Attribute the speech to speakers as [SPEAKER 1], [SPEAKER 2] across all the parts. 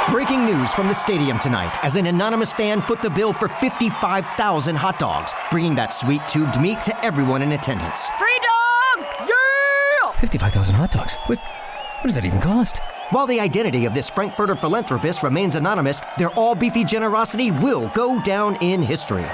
[SPEAKER 1] Breaking news from the stadium tonight as an anonymous fan foot the bill for 55,000 hot dogs, bringing that sweet tubed meat to everyone in attendance.
[SPEAKER 2] Free dogs! Yeah!
[SPEAKER 3] 55,000 hot dogs? What does that even cost?
[SPEAKER 1] While the identity of this Frankfurter philanthropist remains anonymous, their all-beefy generosity will go down in history.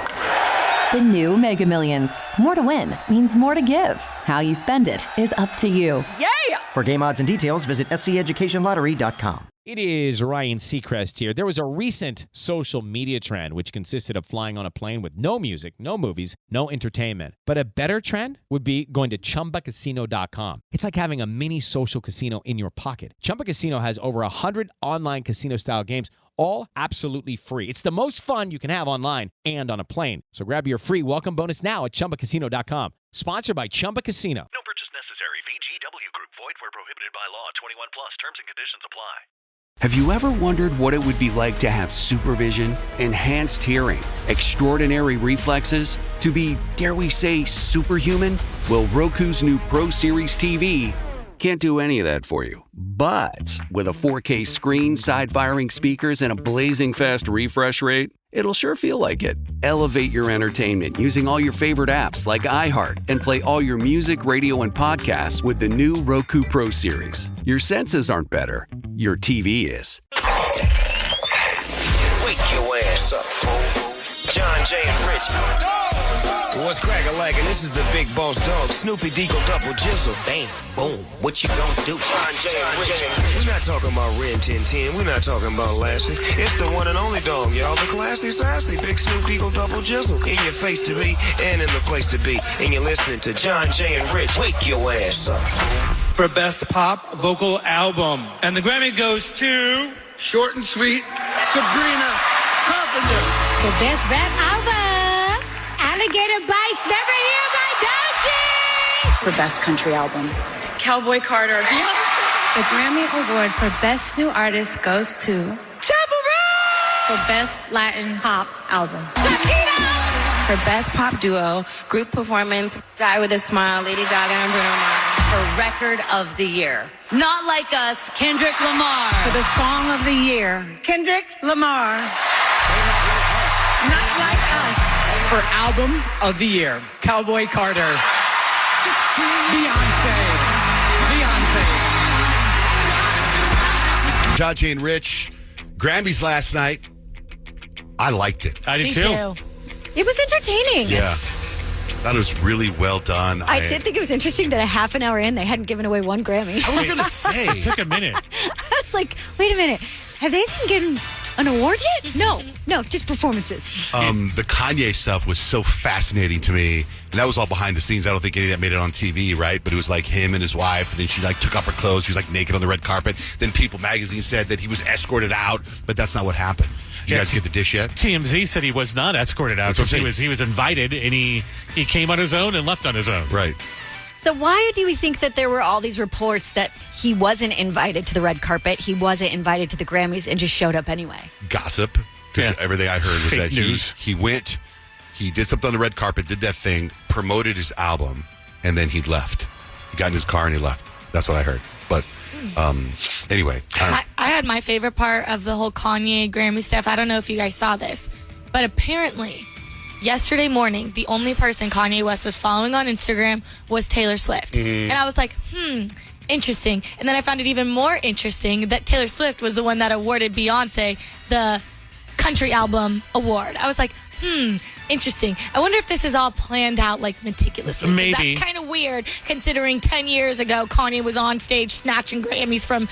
[SPEAKER 4] The new Mega Millions. More to win means more to give. How you spend it is up to you.
[SPEAKER 2] Yeah!
[SPEAKER 1] For game odds and details, visit sceducationlottery.com.
[SPEAKER 5] It is Ryan Seacrest here. There was a recent social media trend which consisted of flying on a plane with no music, no movies, no entertainment. But a better trend would be going to ChumbaCasino.com. It's like having a mini social casino in your pocket. Chumba Casino has over 100 online casino-style games, all absolutely free. It's the most fun you can have online and on a plane. So grab your free welcome bonus now at ChumbaCasino.com. Sponsored by Chumba Casino.
[SPEAKER 6] No purchase necessary. VGW Group. Void where prohibited by law. 21 plus. Terms and conditions apply.
[SPEAKER 7] Have you ever wondered what it would be like to have supervision, enhanced hearing, extraordinary reflexes, to be, dare we say, superhuman? Well, Roku's new Pro Series TV can't do any of that for you. But with a 4K screen, side-firing speakers, and a blazing fast refresh rate, it'll sure feel like it. Elevate your entertainment using all your favorite apps like iHeart and play all your music, radio, and podcasts with the new Roku Pro Series. Your senses aren't better. Your TV is.
[SPEAKER 8] Wake your ass up, fool. John J. and Rich. What's crack-a-lackin'? This is the big boss dog, Snoopy Deagle Double Jizzle. Bam, boom, what you gonna do? John J. and Rich. We're not talking about Ren 1010. We're not talking about Lassie. It's the one and only dog, y'all. The classy, sassy, big Snoop Deagle Double Jizzle. In your face to be and in the place to be. And you're listening to John J. and Rich. Wake your ass up, fool.
[SPEAKER 9] For Best Pop Vocal Album. And the Grammy goes to...
[SPEAKER 10] Short and sweet, Sabrina Carpenter.
[SPEAKER 11] For Best Rap Album, Alligator Bites Never Hear by Doechii.
[SPEAKER 12] For Best Country Album, Cowboy Carter.
[SPEAKER 13] The Grammy Award for Best New Artist goes to
[SPEAKER 11] Chaparral.
[SPEAKER 13] For Best Latin Pop Album,
[SPEAKER 11] Shakira.
[SPEAKER 12] For Best Pop Duo, Group Performance, Die With a Smile, Lady Gaga and Bruno Mars.
[SPEAKER 14] For Record of the Year, Not Like Us, Kendrick Lamar.
[SPEAKER 12] For the Song of the Year, Kendrick Lamar. Not Like Us.
[SPEAKER 9] For Album of the Year, Cowboy Carter. Beyonce.
[SPEAKER 10] John J. and Rich, Grammys last night. I liked it.
[SPEAKER 9] I did too.
[SPEAKER 2] It was entertaining.
[SPEAKER 10] Yeah. That was really well done.
[SPEAKER 2] I did think it was interesting that a half an hour in, they hadn't given away one Grammy.
[SPEAKER 10] I was going to say.
[SPEAKER 9] It took a minute.
[SPEAKER 2] I was like, wait a minute. Have they even given an award yet? No, just performances.
[SPEAKER 10] The Kanye stuff was so fascinating to me. And that was all behind the scenes. I don't think any of that made it on TV, right? But it was like him and his wife. And then she took off her clothes. She was naked on the red carpet. Then People magazine said that he was escorted out. But that's not what happened. Did you guys get the dish yet?
[SPEAKER 9] TMZ said he was not escorted out because he was invited and he came on his own and left on his own.
[SPEAKER 10] Right.
[SPEAKER 2] So why do we think that there were all these reports that he wasn't invited to the red carpet, he wasn't invited to the Grammys, and just showed up anyway?
[SPEAKER 10] Gossip. Because everything I heard was
[SPEAKER 9] Fake
[SPEAKER 10] that
[SPEAKER 9] news.
[SPEAKER 10] he went, he did something on the red carpet, did that thing, promoted his album, and then he left. He got in his car and he left. That's what I heard. But anyway.
[SPEAKER 15] I had my favorite part of the whole Kanye Grammy stuff. I don't know if you guys saw this, but apparently yesterday morning, the only person Kanye West was following on Instagram was Taylor Swift. And I was like, interesting. And then I found it even more interesting that Taylor Swift was the one that awarded Beyonce the Country Album Award. I was like, interesting. I wonder if this is all planned out meticulously.
[SPEAKER 9] Maybe.
[SPEAKER 15] That's kind of weird considering 10 years ago Kanye was on stage snatching Grammys from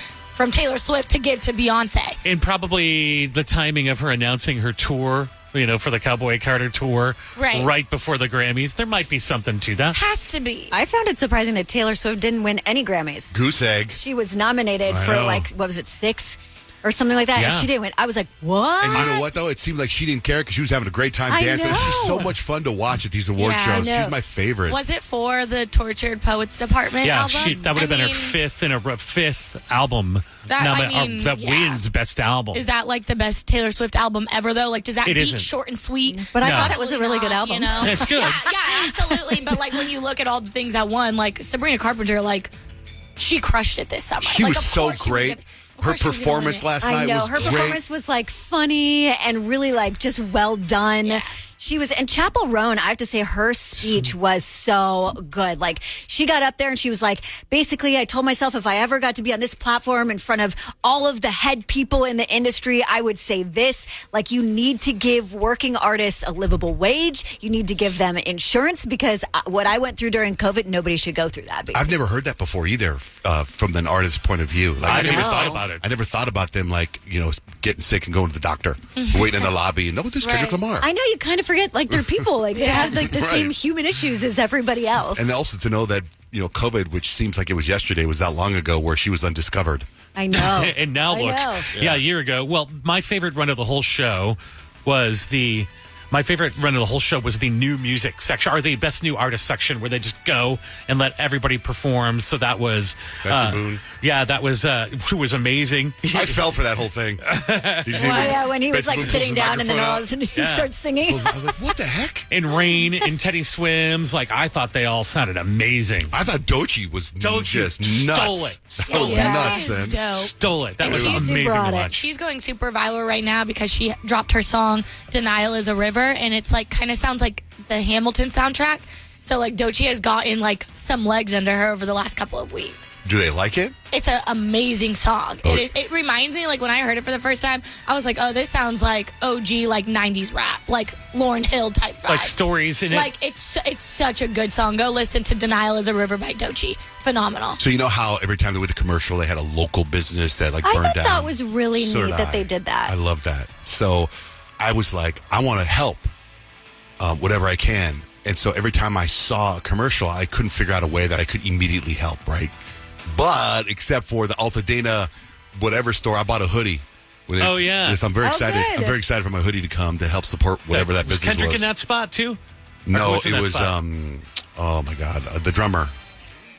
[SPEAKER 15] Taylor Swift to give to Beyonce.
[SPEAKER 9] And probably the timing of her announcing her tour, for the Cowboy Carter tour right before the Grammys. There might be something to that.
[SPEAKER 15] Has to be.
[SPEAKER 2] I found it surprising that Taylor Swift didn't win any Grammys.
[SPEAKER 10] Goose egg.
[SPEAKER 2] She was nominated for 6 or something like that, and she didn't win. I was like, what?
[SPEAKER 10] And you know what, though? It seemed like she didn't care because she was having a great time dancing. And she's so much fun to watch at these award shows. She's my favorite.
[SPEAKER 15] Was it for the Tortured Poets Department album?
[SPEAKER 9] That would have been her fifth album that wins Best Album.
[SPEAKER 15] Is that the best Taylor Swift album ever, though? Does that beat Short and Sweet?
[SPEAKER 2] But I thought it was a really good album.
[SPEAKER 9] It's good.
[SPEAKER 15] Yeah, absolutely. But when you look at all the things that won, Sabrina Carpenter, she crushed it this summer.
[SPEAKER 10] She was so great. Her performance last night was
[SPEAKER 2] her
[SPEAKER 10] great.
[SPEAKER 2] performance was like funny and really like just well done. Yeah. She was, and Chappell Roan, I have to say, her speech was so good. Like, she got up there and she was like, basically, I told myself if I ever got to be on this platform in front of all of the head people in the industry, I would say this. Like, you need to give working artists a livable wage. You need to give them insurance because what I went through during COVID, nobody should go through that. Basically.
[SPEAKER 10] I've never heard that before either from an artist's point of view. Like,
[SPEAKER 9] I never thought about it.
[SPEAKER 10] I never thought about them, like, getting sick and going to the doctor, waiting in the lobby. And, this is Kendrick Lamar.
[SPEAKER 2] I know, you kind of forget, like, they're people. Like, they have, like, the same human issues as everybody else.
[SPEAKER 10] And also to know that, COVID, which seems like it was yesterday, was that long ago where she was undiscovered.
[SPEAKER 2] I know.
[SPEAKER 9] And now look. Yeah, a year ago. Well, my favorite run of the whole show was the new music section, or the best new artist section, where they just go and let everybody perform. So that was
[SPEAKER 10] Boone.
[SPEAKER 9] Yeah, that was who was amazing.
[SPEAKER 10] I fell for that whole thing.
[SPEAKER 2] When he was like sitting down in the nose and he starts singing.
[SPEAKER 10] I was like, what the heck?
[SPEAKER 9] And Rain and Teddy Swims, like, I thought they all sounded amazing.
[SPEAKER 10] I thought Doechii was just nuts. That was nuts, then.
[SPEAKER 15] Dope.
[SPEAKER 9] Stole it. That was amazing to watch.
[SPEAKER 15] She's going super viral right now because she dropped her song "Denial Is a River," and it's like kind of sounds like the Hamilton soundtrack. So like Doechii has gotten like some legs under her over the last couple of weeks.
[SPEAKER 10] Do they like it?
[SPEAKER 15] It's an amazing song. It reminds me, like, when I heard it for the first time, I was like, oh, this sounds like OG, like, 90s rap, like Lauryn Hill type vibes.
[SPEAKER 9] Like stories in it.
[SPEAKER 15] Like, it's such a good song. Go listen to "Denial Is a River" by Doechii. Phenomenal.
[SPEAKER 10] So you know how every time they went to commercial, they had a local business that, like, burned down?
[SPEAKER 2] I thought that was really neat that they did that.
[SPEAKER 10] I love that. So I was like, I want to help whatever I can. And so every time I saw a commercial, I couldn't figure out a way that I could immediately help, right? But except for the Altadena whatever store, I bought a hoodie. Yes, I'm very excited.
[SPEAKER 2] Good.
[SPEAKER 10] I'm very excited for my hoodie to come to help support whatever that business
[SPEAKER 9] Kendrick
[SPEAKER 10] was.
[SPEAKER 9] in that spot too?
[SPEAKER 10] No, it was oh my God, the drummer.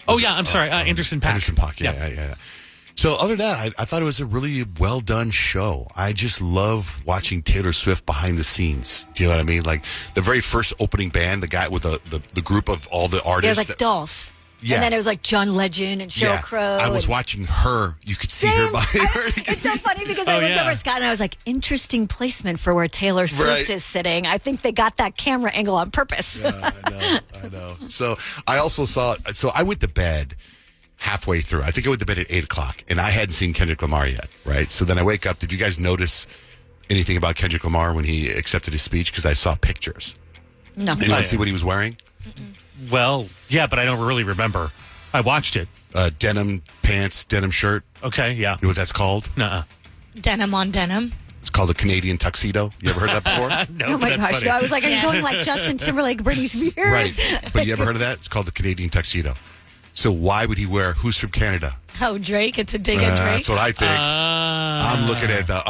[SPEAKER 9] Oh yeah, I'm sorry, Anderson .Paak.
[SPEAKER 10] Anderson .Paak, yeah. So other than that, I thought it was a really well done show. I just love watching Taylor Swift behind the scenes. Do you know what I mean? Like the very first opening band, the guy with the group of all the artists.
[SPEAKER 2] It was like Dolls.
[SPEAKER 10] Yeah.
[SPEAKER 2] And then it was like John Legend and Sheryl Crow.
[SPEAKER 10] I was watching her. You could see her behind her.
[SPEAKER 2] It's so funny because I looked over at Scott and I was like, interesting placement for where Taylor Swift is sitting. I think they got that camera angle on purpose.
[SPEAKER 10] Yeah, I know. So I also saw, I went to bed halfway through. I think I went to bed at 8 o'clock and I hadn't seen Kendrick Lamar yet, right? So then I wake up. Did you guys notice anything about Kendrick Lamar when he accepted his speech? Because I saw pictures.
[SPEAKER 2] No.
[SPEAKER 10] Anyone see what he was wearing?
[SPEAKER 9] Well, yeah, but I don't really remember. I watched it.
[SPEAKER 10] Denim pants, denim shirt.
[SPEAKER 9] Okay, yeah.
[SPEAKER 10] You know what that's called?
[SPEAKER 9] Nuh-uh.
[SPEAKER 15] Denim on denim.
[SPEAKER 10] It's called a Canadian tuxedo. You ever heard that before?
[SPEAKER 9] No,
[SPEAKER 2] oh my gosh.
[SPEAKER 9] funny.
[SPEAKER 2] I was like, are you going like Justin Timberlake, Britney Spears?
[SPEAKER 10] Right. But you ever heard of that? It's called the Canadian tuxedo. So why would he wear Who's from Canada?
[SPEAKER 15] Oh, Drake. It's a dig at Drake.
[SPEAKER 10] That's what I think. I'm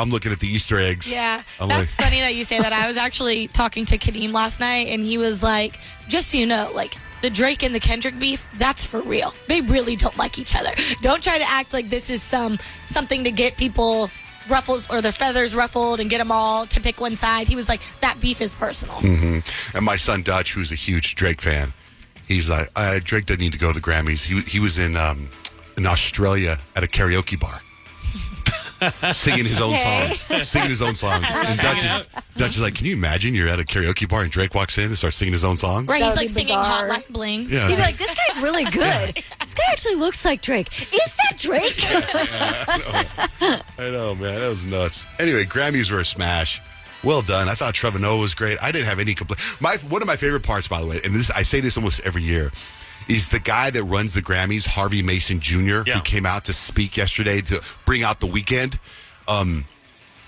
[SPEAKER 10] looking at the Easter eggs.
[SPEAKER 15] Yeah. That's funny that you say that. I was actually talking to Kadeem last night, and he was like, just so you know, like, the Drake and the Kendrick beef, that's for real. They really don't like each other. Don't try to act like this is something to get people ruffles or their feathers ruffled and get them all to pick one side. He was like, that beef is personal.
[SPEAKER 10] Mm-hmm. And my son Dutch, who's a huge Drake fan, he's like, Drake doesn't need to go to the Grammys. He was in Australia at a karaoke bar. Singing his own songs. And Dutch is like, can you imagine you're at a karaoke bar and Drake walks in and starts singing his own songs?
[SPEAKER 15] Right, he's like singing Hotline Bling.
[SPEAKER 10] Yeah.
[SPEAKER 2] He'd be like, this guy's really good. This guy actually looks like Drake. Is that Drake?
[SPEAKER 10] I know, man. That was nuts. Anyway, Grammys were a smash. Well done. I thought Trevor Noah was great. I didn't have any complaints. One of my favorite parts, by the way, and I say this almost every year, is the guy that runs the Grammys, Harvey Mason Jr., who came out to speak yesterday to bring out the weekend.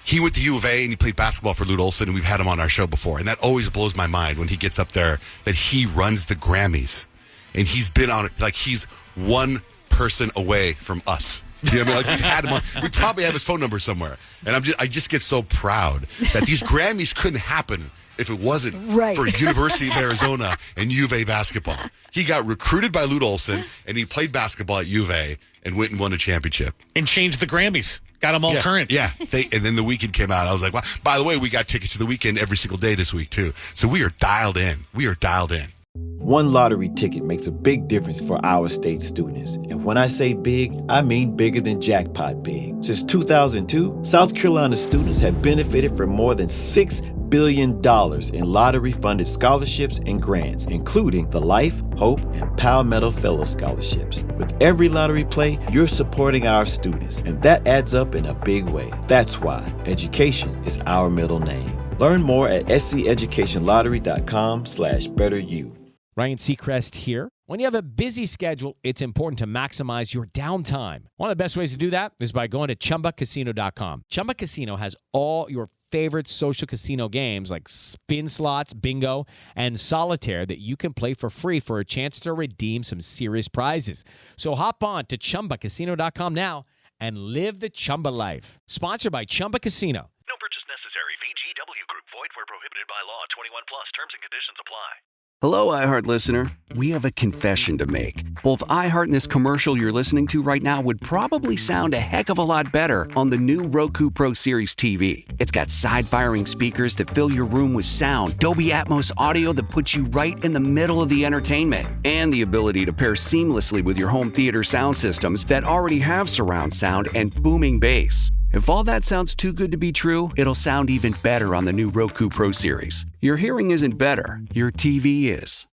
[SPEAKER 10] He went to U of A and he played basketball for Lute Olson, and we've had him on our show before. And that always blows my mind when he gets up there that he runs the Grammys. And he's been on it, like he's one person away from us. You know what I mean? Like we've had him on. We probably have his phone number somewhere. And I just get so proud that these Grammys couldn't happen if it wasn't for University of Arizona and U of A basketball. He got recruited by Lute Olson, and he played basketball at U of A and went and won a championship.
[SPEAKER 9] And changed the Grammys. Got them all current.
[SPEAKER 10] Yeah. And then the weekend came out. I was like, wow. By the way, we got tickets to the weekend every single day this week, too. So we are dialed in.
[SPEAKER 16] One lottery ticket makes a big difference for our state students. And when I say big, I mean bigger than jackpot big. Since 2002, South Carolina students have benefited from more than $6 billion in lottery-funded scholarships and grants, including the Life, Hope, and Palmetto Fellow Scholarships. With every lottery play, you're supporting our students, and that adds up in a big way. That's why education is our middle name. Learn more at sceducationlottery.com/betteryou.
[SPEAKER 5] Ryan Seacrest here. When you have a busy schedule, it's important to maximize your downtime. One of the best ways to do that is by going to ChumbaCasino.com. Chumba Casino has all your favorite social casino games like spin slots, bingo, and solitaire that you can play for free for a chance to redeem some serious prizes. So hop on to ChumbaCasino.com now and live the Chumba life. Sponsored by Chumba Casino.
[SPEAKER 6] No purchase necessary. VGW Group. Void where prohibited by law. 21 plus. Terms and conditions apply.
[SPEAKER 7] Hello, iHeart listener. We have a confession to make. Both iHeart and this commercial you're listening to right now would probably sound a heck of a lot better on the new Roku Pro Series TV. It's got side-firing speakers that fill your room with sound, Dolby Atmos audio that puts you right in the middle of the entertainment, and the ability to pair seamlessly with your home theater sound systems that already have surround sound and booming bass. If all that sounds too good to be true, it'll sound even better on the new Roku Pro Series. Your hearing isn't better, your TV is.